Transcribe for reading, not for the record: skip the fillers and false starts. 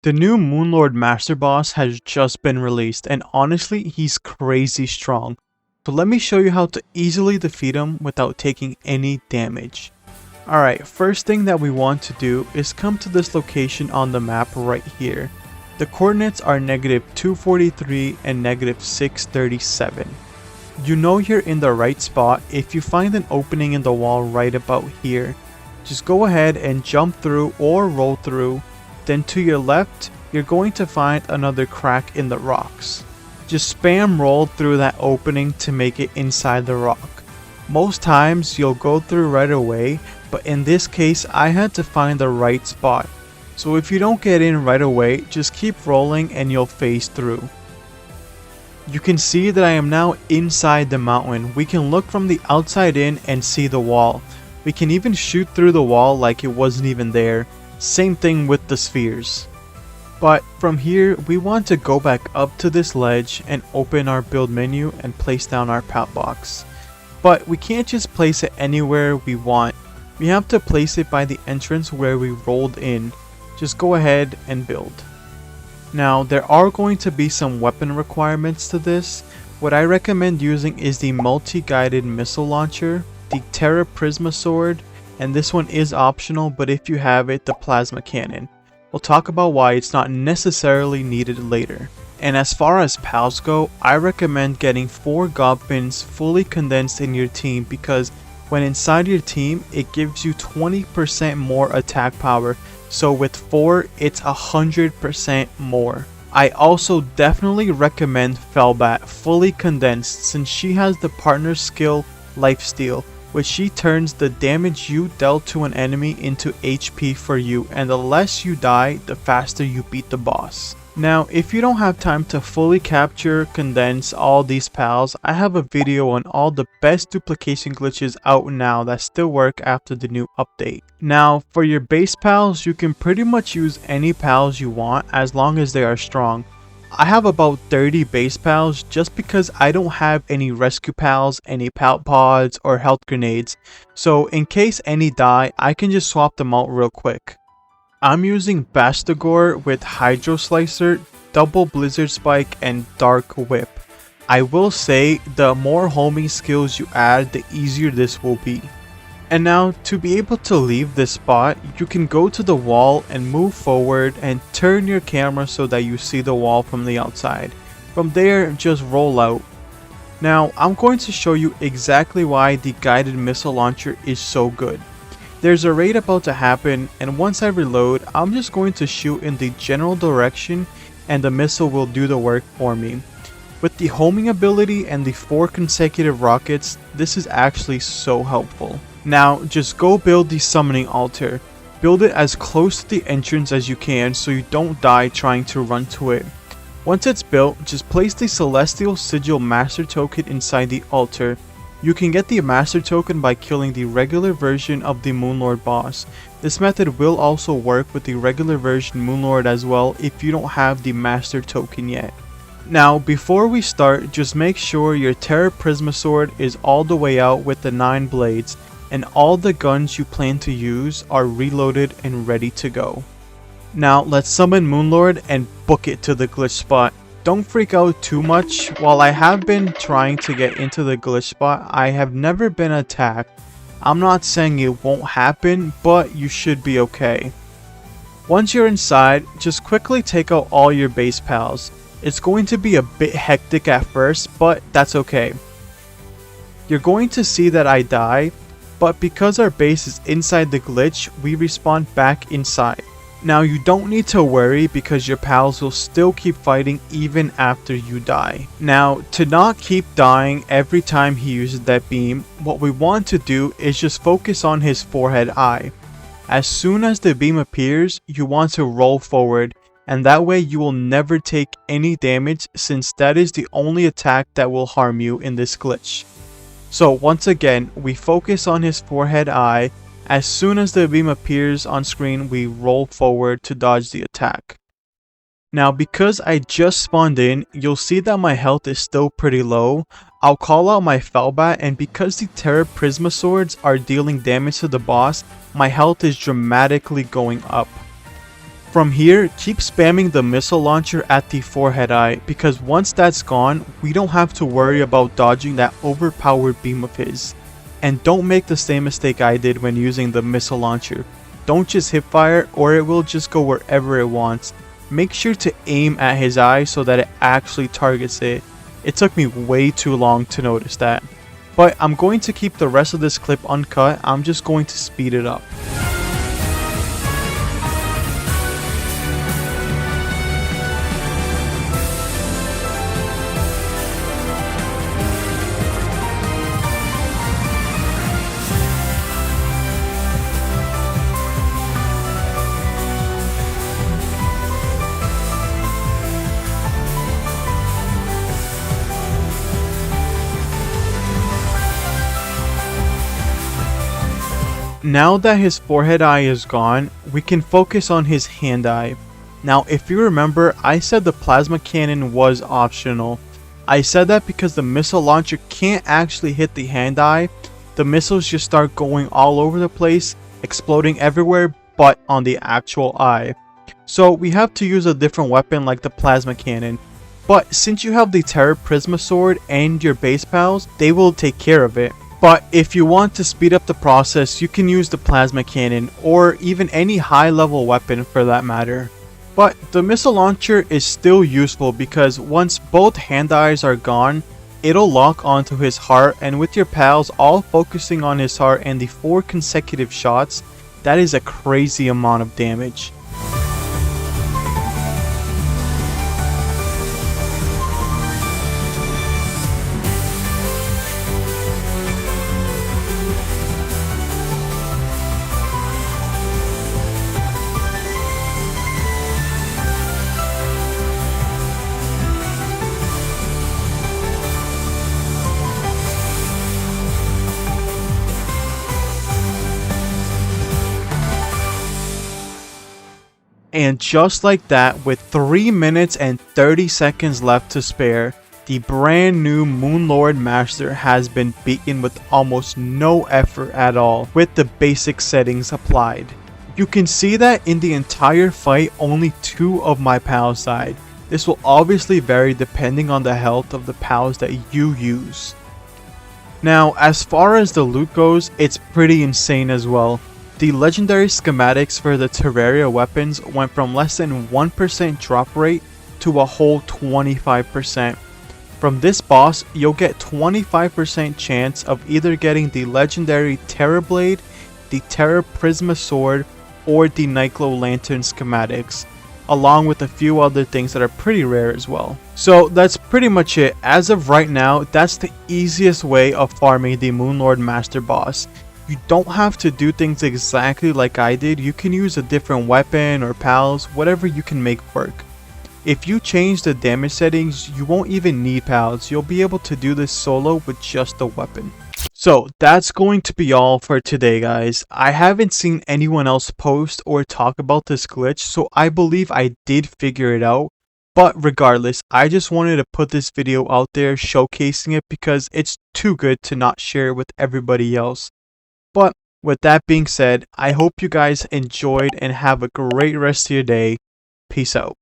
The new Moonlord Master Boss has just been released, and honestly, he's crazy strong. So let me show you how to easily defeat him without taking any damage. Alright, first thing that we want to do is come to this location on the map right here. The coordinates are -243 and -637. You know you're in the right spot if you find an opening in the wall right about here. Just go ahead and jump through or roll through. Then to your left, you're going to find another crack in the rocks. Just spam roll through that opening to make it inside the rock. Most times you'll go through right away, but in this case I had to find the right spot. So if you don't get in right away, just keep rolling and you'll phase through. You can see that I am now inside the mountain. We can look from the outside in and see the wall. We can even shoot through the wall like it wasn't even there. Same thing with the spheres. But from here, we want to go back up to this ledge and open our build menu and place down our pallet box. But we can't just place it anywhere we want. We have to place it by the entrance where we rolled in. Just go ahead and build. Now there are going to be some weapon requirements to this. What I recommend using is the multi-guided missile launcher, the Terra Prisma sword, and this one is optional, but if you have it, the plasma cannon. We'll talk about why it's not necessarily needed later. And as far as pals go, I recommend getting 4 goblins fully condensed in your team because when inside your team, it gives you 20% more attack power. So with 4, it's 100% more. I also definitely recommend Felbat fully condensed since she has the partner skill Lifesteal, which she turns the damage you dealt to an enemy into HP for you, and the less you die, the faster you beat the boss. Now, if you don't have time to fully capture, condense all these pals, I have a video on all the best duplication glitches out now that still work after the new update. Now, for your base pals, you can pretty much use any pals you want as long as they are strong. I have about 30 base pals just because I don't have any rescue pals, any pallet pods, or health grenades, so in case any die, I can just swap them out real quick. I'm using Bastagor with Hydro Slicer, Double Blizzard Spike, and Dark Whip. I will say, the more homing skills you add, the easier this will be. And now, to be able to leave this spot, you can go to the wall and move forward and turn your camera so that you see the wall from the outside. From there, just roll out. Now, I'm going to show you exactly why the guided missile launcher is so good. There's a raid about to happen, and once I reload, I'm just going to shoot in the general direction and the missile will do the work for me. With the homing ability and the 4 consecutive rockets, this is actually so helpful. Now, just go build the summoning altar. Build it as close to the entrance as you can so you don't die trying to run to it. Once it's built, just place the Celestial Sigil Master Token inside the altar. You can get the Master Token by killing the regular version of the Moonlord boss. This method will also work with the regular version Moonlord as well if you don't have the Master Token yet. Now, before we start, just make sure your Terra Prisma sword is all the way out with the 9 blades, and all the guns you plan to use are reloaded and ready to go. Now, let's summon Moonlord and book it to the glitch spot. Don't freak out too much. While I have been trying to get into the glitch spot, I have never been attacked. I'm not saying it won't happen, but you should be okay. Once you're inside, just quickly take out all your base pals. It's going to be a bit hectic at first, but that's okay. You're going to see that I die, but because our base is inside the glitch, we respawn back inside. Now you don't need to worry because your pals will still keep fighting even after you die. Now, to not keep dying every time he uses that beam, what we want to do is just focus on his forehead eye. As soon as the beam appears, you want to roll forward, and that way you will never take any damage since that is the only attack that will harm you in this glitch. So once again, we focus on his forehead eye. As soon as the beam appears on screen, we roll forward to dodge the attack. Now, because I just spawned in, you'll see that my health is still pretty low. I'll call out my Felbat, and because the Terra Prisma swords are dealing damage to the boss, my health is dramatically going up. From here, keep spamming the missile launcher at the forehead eye, because once that's gone, we don't have to worry about dodging that overpowered beam of his. And don't make the same mistake I did when using the missile launcher. Don't just hip fire or it will just go wherever it wants. Make sure to aim at his eye so that it actually targets it. It took me way too long to notice that. But I'm going to keep the rest of this clip uncut. I'm just going to speed it up. Now that his forehead eye is gone, we can focus on his hand eye. Now if you remember, I said the plasma cannon was optional. I said that because the missile launcher can't actually hit the hand eye. The missiles just start going all over the place, exploding everywhere but on the actual eye. So we have to use a different weapon like the plasma cannon. But since you have the Terra Prisma sword and your base pals, they will take care of it. But if you want to speed up the process, you can use the plasma cannon or even any high level weapon for that matter. But the missile launcher is still useful because once both hand eyes are gone, it'll lock onto his heart, and with your pals all focusing on his heart and the 4 consecutive shots, that is a crazy amount of damage. And just like that, with 3 minutes and 30 seconds left to spare, the brand new Moonlord Master has been beaten with almost no effort at all, with the basic settings applied. You can see that in the entire fight, only 2 of my pals died. This will obviously vary depending on the health of the pals that you use. Now, as far as the loot goes, it's pretty insane as well. The legendary schematics for the Terraria weapons went from less than 1% drop rate to a whole 25%. From this boss, you'll get 25% chance of either getting the legendary Terra Blade, the Terra Prisma Sword, or the Nightglow Lantern schematics, along with a few other things that are pretty rare as well. So that's pretty much it. As of right now, that's the easiest way of farming the Moonlord Master boss. You don't have to do things exactly like I did. You can use a different weapon or pals, whatever you can make work. If you change the damage settings, you won't even need pals. You'll be able to do this solo with just the weapon. So that's going to be all for today, guys. I haven't seen anyone else post or talk about this glitch, so I believe I did figure it out. But regardless, I just wanted to put this video out there showcasing it because it's too good to not share it with everybody else. But with that being said, I hope you guys enjoyed and have a great rest of your day. Peace out.